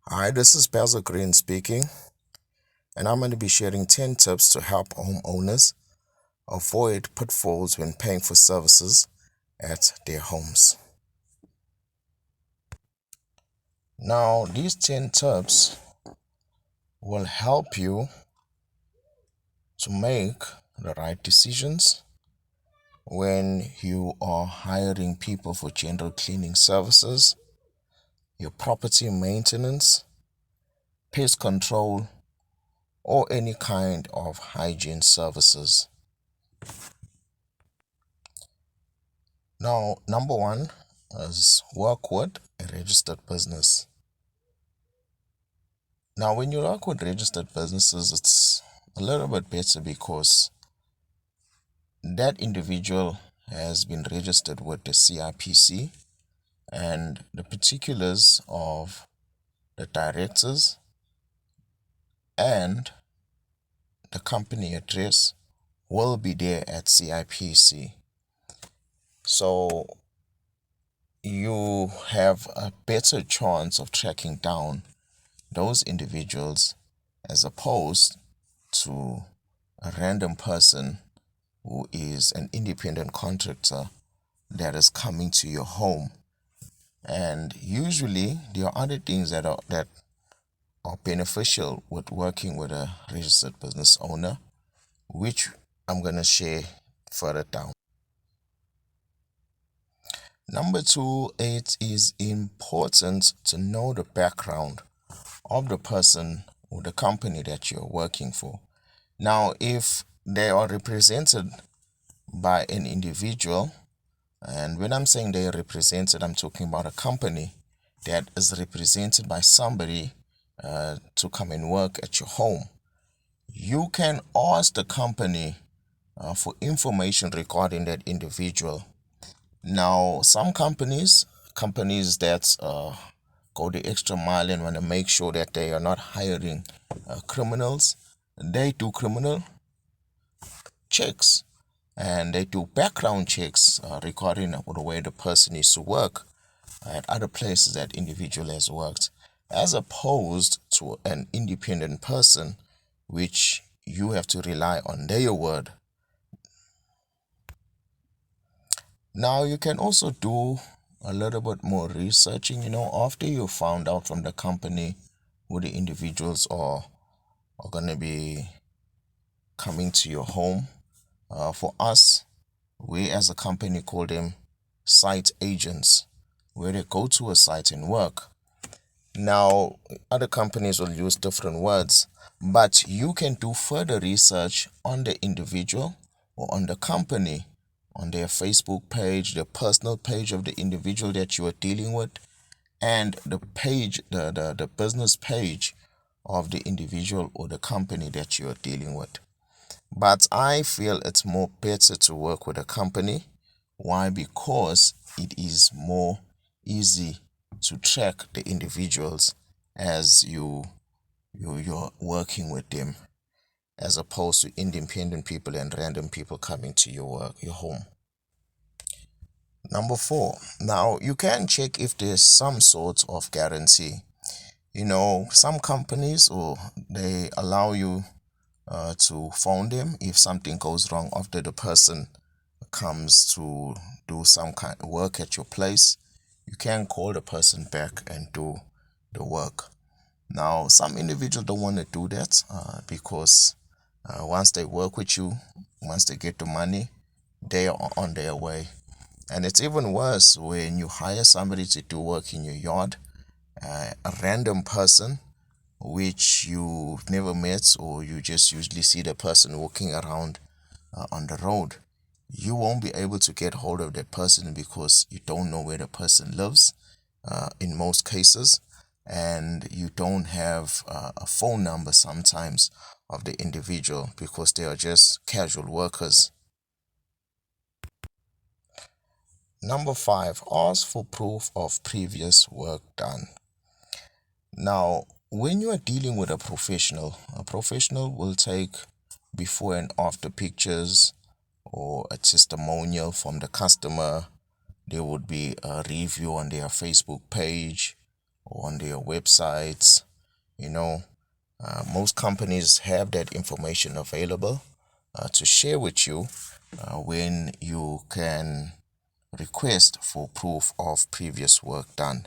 Hi, this is Basil Green speaking, and I'm going to be sharing 10 tips to help homeowners avoid pitfalls when paying for services at their homes. Now, these 10 tips will help you to make the right decisions when you are hiring people for general cleaning services, your property maintenance, pest control, or any kind of hygiene services. Now, number one is work with a registered business. Now, when you work with registered businesses, it's a little bit better because that individual has been registered with the CIPC, and the particulars of the directors and the company address will be there at CIPC. So you have a better chance of tracking down those individuals as opposed to a random person who is an independent contractor that is coming to your home. And usually there are other things that are beneficial with working with a registered business owner, which I'm going to share further down. Number two, it is important to know the background of the person or the company that you're working for. Now, if they are represented by an individual, and when I'm saying they are represented, I'm talking about a company that is represented by somebody to come and work at your home. You can ask the company for information regarding that individual. Now, some companies that go the extra mile and want to make sure that they are not hiring criminals, they do criminal checks and they do background checks regarding the way the person is to work at other places that individual has worked, as opposed to an independent person which you have to rely on their word. Now you can also do a little bit more researching, after you found out from the company who the individuals are going to be coming to your home. For us, we as a company call them site agents, where they go to a site and work. Now, other companies will use different words, but you can do further research on the individual or on the company, on their Facebook page, the personal page of the individual that you are dealing with, and the page, the business page of the individual or the company that you are dealing with. But I feel it's more better to work with a company. Why? Because it is more easy to track the individuals as you're working with them, as opposed to independent people and random people coming to your home. Number four, now you can check if there's some sort of guarantee. Some companies or they allow you to phone them if something goes wrong after the person comes to do some kind of work at your place. You can call the person back and do the work. Now, some individuals don't want to do that because once they work with you, once they get the money, they are on their way. And it's even worse when you hire somebody to do work in your yard, a random person which you've never met, or you just usually see the person walking around on the road. You won't be able to get hold of that person because you don't know where the person lives in most cases, and you don't have a phone number sometimes of the individual because they are just casual workers. Number five, ask for proof of previous work done. Now, when you are dealing with a professional will take before and after pictures or a testimonial from the customer. There would be a review on their Facebook page or on their websites. You know, most companies have that information available to share with you when you can request for proof of previous work done,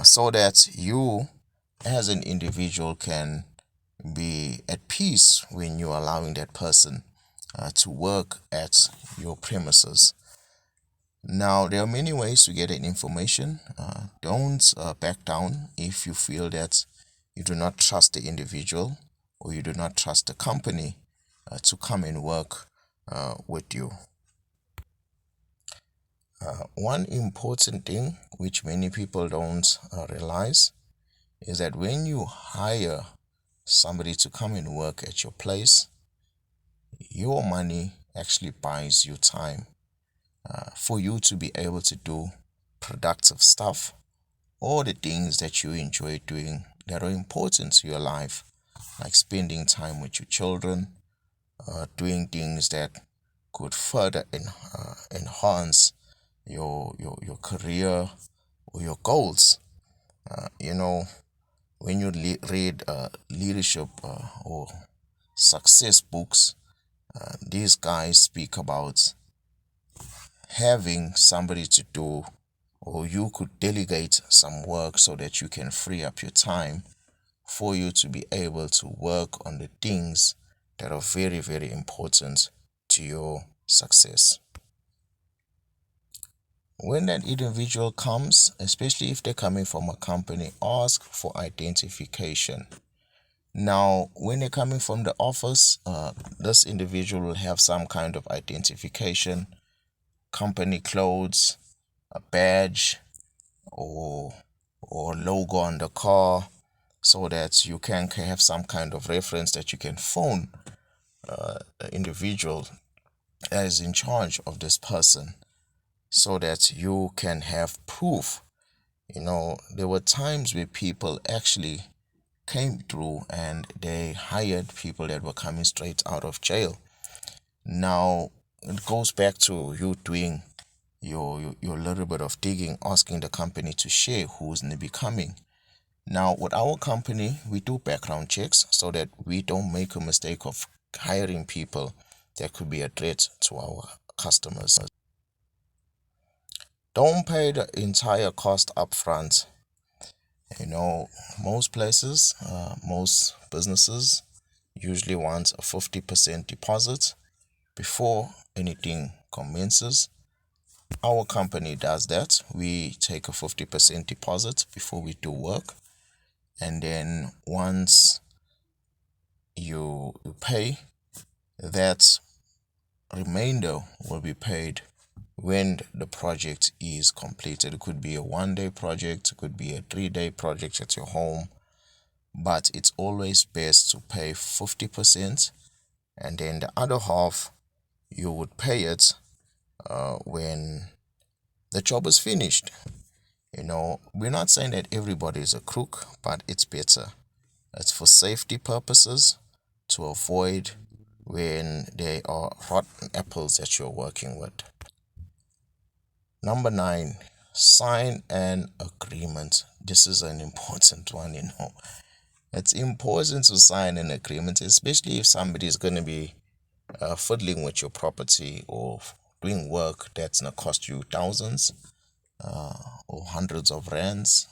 so that you as an individual can be at peace when you're allowing that person to work at your premises. Now, there are many ways to get that information. Don't back down if you feel that you do not trust the individual or you do not trust the company to come and work with you. One important thing which many people don't realize is that when you hire somebody to come and work at your place, your money actually buys you time for you to be able to do productive stuff or the things that you enjoy doing that are important to your life, like spending time with your children, doing things that could further enhance your career or your goals. You know, when you read leadership or success books, these guys speak about having somebody to do, or you could delegate some work so that you can free up your time for you to be able to work on the things that are very, very important to your success. When that individual comes, especially if they're coming from a company, ask for identification. Now, when they're coming from the office, this individual will have some kind of identification, company clothes, a badge, or logo on the car, so that you can have some kind of reference that you can phone the individual that is in charge of this person, so that you can have proof. There were times where people actually came through and they hired people that were coming straight out of jail. Now, it goes back to you doing your little bit of digging, asking the company to share who's going to be coming. Now, with our company, we do background checks so that we don't make a mistake of hiring people that could be a threat to our customers. Don't pay the entire cost up front. Most places, most businesses usually want a 50% deposit before anything commences. Our company does that. We take a 50% deposit before we do work. And then once you pay, that remainder will be paid when the project is completed. It could be a 1 day project, it could be a 3 day project at your home, but it's always best to pay 50%, and then the other half you would pay it when the job is finished. We're not saying that everybody is a crook, but it's better. It's for safety purposes, to avoid when there are rotten apples that you're working with. Number 9, sign an agreement. This is an important one. It's important to sign an agreement, especially if somebody is going to be fiddling with your property or doing work that's going to cost you thousands or hundreds of rands.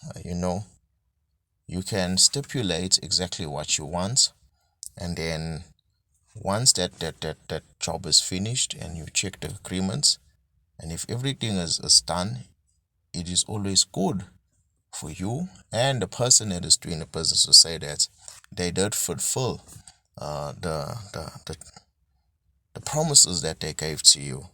You can stipulate exactly what you want, and then once that job is finished and you check the agreement, and if everything is done, it is always good for you and the person that is doing the business to say that they did fulfill the promises that they gave to you.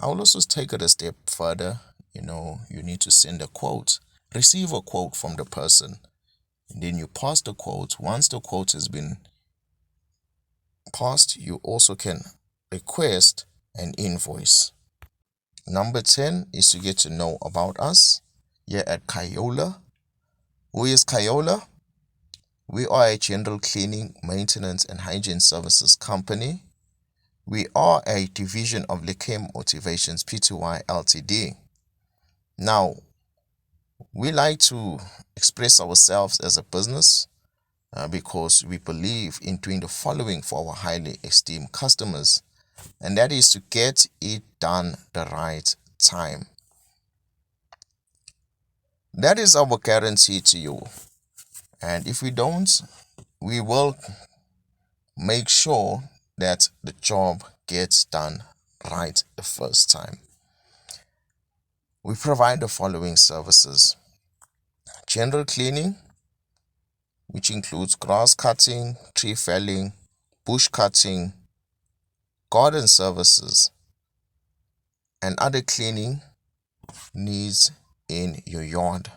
I will also take it a step further. You need to send a quote, receive a quote from the person, and then you pass the quote. Once the quote has been passed, you also can request an invoice. Number 10 is to get to know about us here at Kayola. Who is Kayola? We are a general cleaning, maintenance, and hygiene services company. We are a division of Lekem Motivations Pty Ltd. Now, we like to express ourselves as a business because we believe in doing the following for our highly esteemed customers, and that is to get it done the right time. That is our guarantee to you. And if we don't, we will make sure that the job gets done right the first time. We provide the following services: general cleaning, which includes grass cutting, tree felling, bush cutting, garden services, and other cleaning needs in your yard.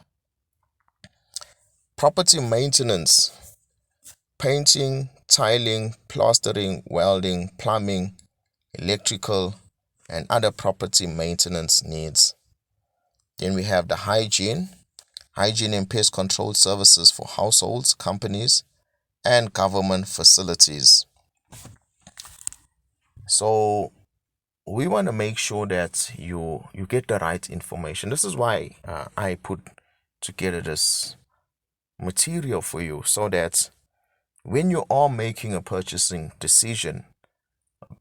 Property maintenance, painting, tiling, plastering, welding, plumbing, electrical, and other property maintenance needs. Then we have the hygiene and pest control services for households, companies, and government facilities. So we want to make sure that you get the right information. This is why I put together this material for you, so that when you are making a purchasing decision,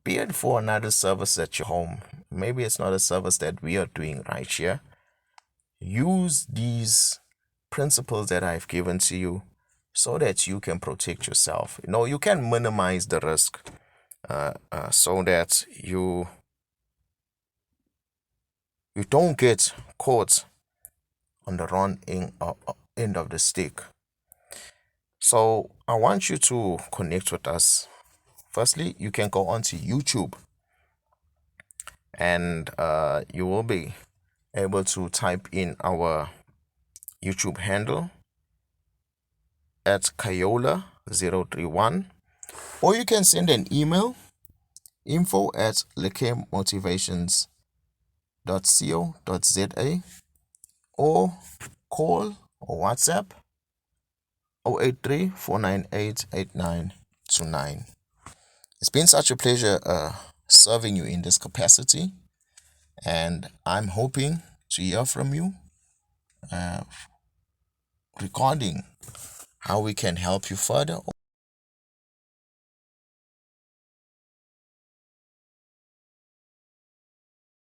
be it for another service at your home, maybe it's not a service that we are doing right here, use these principles that I've given to you so that you can protect yourself. You can minimize the risk, so that you don't get caught on the wrong end of the stick. So I want you to connect with us. Firstly, you can go onto YouTube, and you will be able to type in our YouTube handle at Kayola031, or you can send an email, info@lekemotivations.co.za, or call or WhatsApp 083 498 8929. It's been such a pleasure serving you in this capacity, and I'm hoping to hear from you regarding how we can help you further.